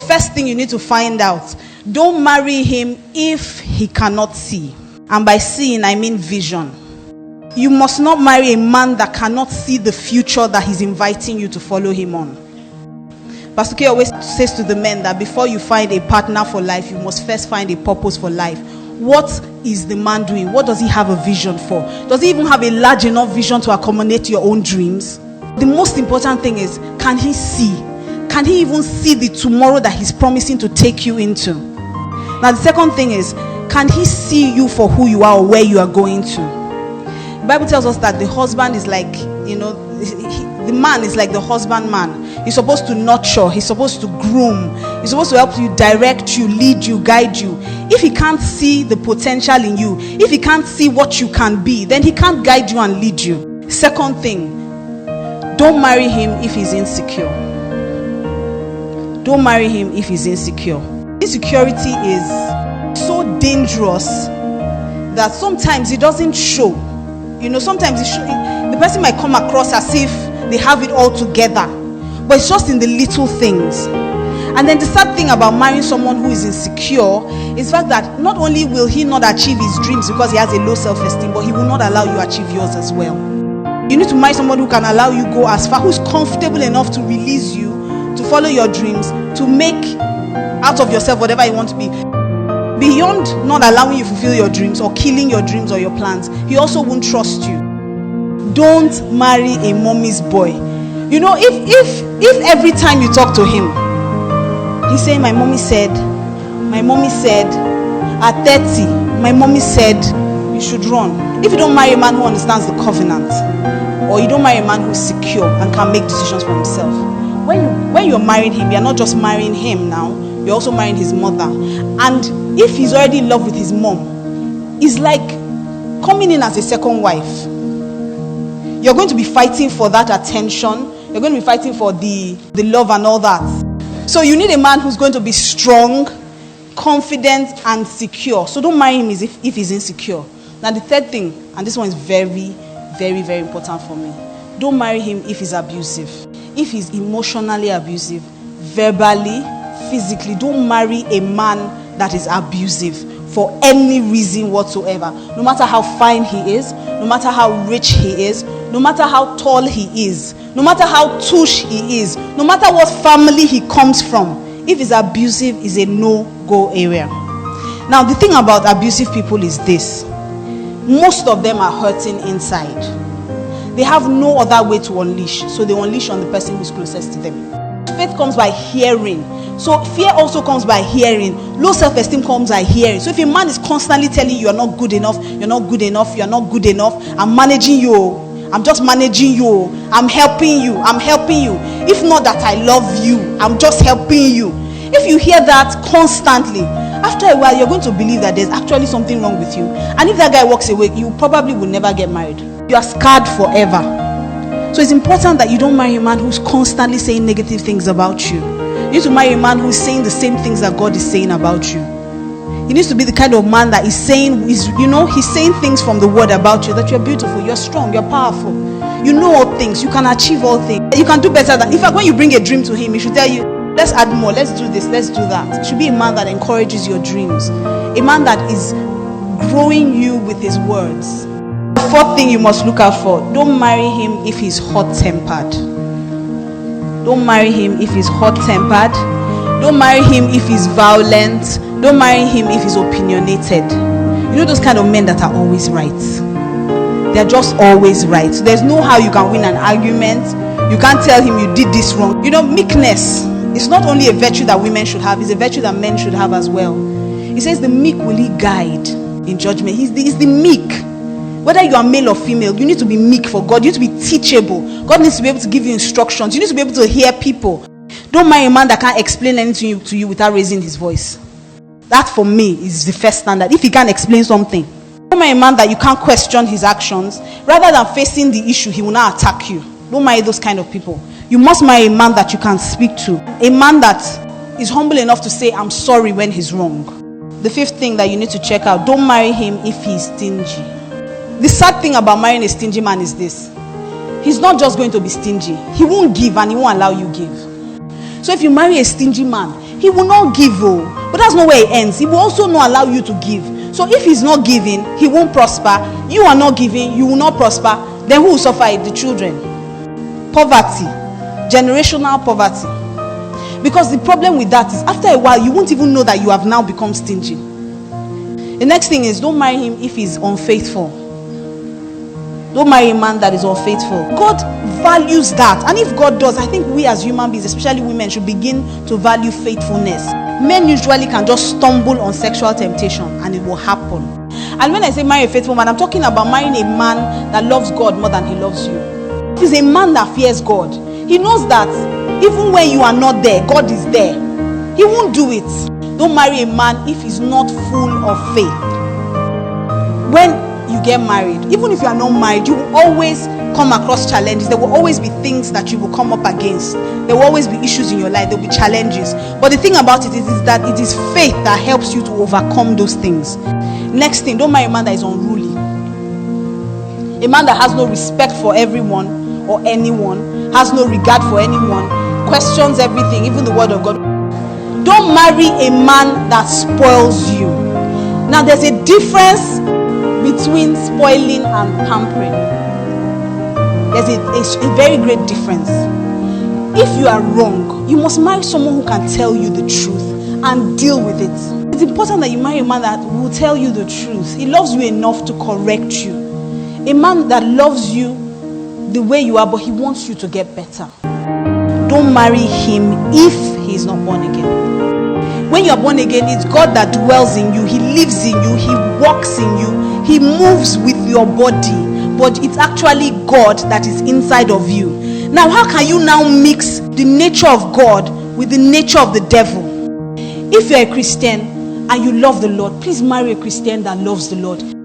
First thing you need to find out, don't marry him if he cannot see. And by seeing, I mean vision. You must not marry a man that cannot see the future that he's inviting you to follow him on. Pastor K always says to the men that before you find a partner for life, you must first find a purpose for life. What is the man doing? What does he have a vision for? Does he even have a large enough vision to accommodate your own dreams? The most important thing is, can he see? Can he even see the tomorrow that he's promising to take you into? Now the second thing is, can he see you for who you are or where you are going to? The Bible tells us that the husband is like, the man is like the husbandman. He's supposed to nurture. He's supposed to groom. He's supposed to help you, direct you, lead you, guide you. If he can't see the potential in you, if he can't see what you can be, then he can't guide you and lead you. Second thing, don't marry him if he's insecure. Don't marry him if he's insecure. Insecurity is so dangerous that sometimes it doesn't show. Sometimes the person might come across as if they have it all together, but it's just in the little things. And then the sad thing about marrying someone who is insecure is the fact that not only will he not achieve his dreams because he has a low self-esteem, but he will not allow you to achieve yours as well. You need to marry someone who can allow you go as far, who's comfortable enough to release you, to follow your dreams, to make out of yourself whatever you want to be. Beyond not allowing you to fulfill your dreams or killing your dreams or your plans, he also won't trust you. Don't marry a mommy's boy. If every time you talk to him, he's saying, my mommy said, at 30, my mommy said, you should run. If you don't marry a man who understands the covenant, or you don't marry a man who's secure and can make decisions for himself, when you're marrying him, you're not just marrying him now, you're also marrying his mother. And if he's already in love with his mom, it's like coming in as a second wife. You're going to be fighting for that attention. You're going to be fighting for the love and all that. So you need a man who's going to be strong, confident, and secure. So don't marry him if he's insecure. Now the third thing, and this one is very, very, very important for me. Don't marry him if he's abusive. If he's emotionally abusive, verbally, physically, don't marry a man that is abusive for any reason whatsoever. No matter how fine he is, no matter how rich he is, no matter how tall he is, no matter how tush he is, no matter what family he comes from, if he's abusive, is a no-go area. Now, the thing about abusive people is this. Most of them are hurting inside. They have no other way to unleash, so they unleash on the person who's closest to them. Faith comes by hearing. So fear also comes by hearing. Low self-esteem comes by hearing. So if a man is constantly telling you, you're not good enough, you're not good enough, you're not good enough, I'm managing you, I'm just managing you, I'm helping you, I'm helping you. If not that I love you, I'm just helping you. If you hear that constantly, after a while you're going to believe that there's actually something wrong with you. And if that guy walks away, you probably will never get married. You are scarred forever. So it's important that you don't marry a man who's constantly saying negative things about you. You need to marry a man who's saying the same things that God is saying about you. He needs to be the kind of man that is saying, he's saying things from the word about you, that you're beautiful, you're strong, you're powerful. You know all things, you can achieve all things. You can do better than, in fact, when you bring a dream to him, he should tell you, let's add more, let's do this, let's do that. It should be a man that encourages your dreams. A man that is growing you with his words. The fourth thing you must look out for, don't marry him if he's hot-tempered. Don't marry him if he's hot-tempered. Don't marry him if he's violent. Don't marry him if he's opinionated. You know those kind of men that are always right. They're just always right. There's no how you can win an argument. You can't tell him you did this wrong. Meekness is not only a virtue that women should have, it's a virtue that men should have as well. He says the meek will he guide in judgment. He's the meek. Whether you are male or female, you need to be meek for God. You need to be teachable. God needs to be able to give you instructions. You need to be able to hear people. Don't marry a man that can't explain anything to you without raising his voice. That for me is the first standard. If he can't explain something. Don't marry a man that you can't question his actions. Rather than facing the issue, he will not attack you. Don't marry those kind of people. You must marry a man that you can speak to. A man that is humble enough to say, I'm sorry when he's wrong. The fifth thing that you need to check out, don't marry him if he's stingy. The sad thing about marrying a stingy man is this. He's not just going to be stingy. He won't give and he won't allow you give. So if you marry a stingy man, he will not give. Oh, but that's not where it ends. He will also not allow you to give. So if he's not giving, he won't prosper. You are not giving, you will not prosper. Then who will suffer it? The children. Poverty, generational poverty. Because the problem with that is, after a while, you won't even know that you have now become stingy. The next thing is, don't marry him if he's unfaithful. Don't marry a man that is unfaithful. God values that. And if God does, I think we as human beings, especially women, should begin to value faithfulness. Men usually can just stumble on sexual temptation and it will happen. And when I say marry a faithful man, I'm talking about marrying a man that loves God more than he loves you. If he's a man that fears God, he knows that even when you are not there, God is there. He won't do it. Don't marry a man if he's not full of faith. When you get married, even if you are not married, you will always come across challenges. There will always be things that you will come up against. There will always be issues in your life. There will be challenges. But the thing about it is that it is faith that helps you to overcome those things. Next thing, don't marry a man that is unruly. A man that has no respect for everyone or anyone, has no regard for anyone, questions everything, even the word of God. Don't marry a man that spoils you. Now there's a difference between spoiling and pampering. There's a very great difference. If you are wrong, you must marry someone who can tell you the truth and deal with it. It's important that you marry a man that will tell you the truth. He loves you enough to correct you. A man that loves you the way you are, but he wants you to get better. Don't marry him if he is not born again. When you are born again, it's God that dwells in you. He lives in you. He walks in you. He moves with your body. But it's actually God that is inside of you. Now, how can you now mix the nature of God with the nature of the devil? If you're a Christian and you love the Lord, please marry a Christian that loves the Lord.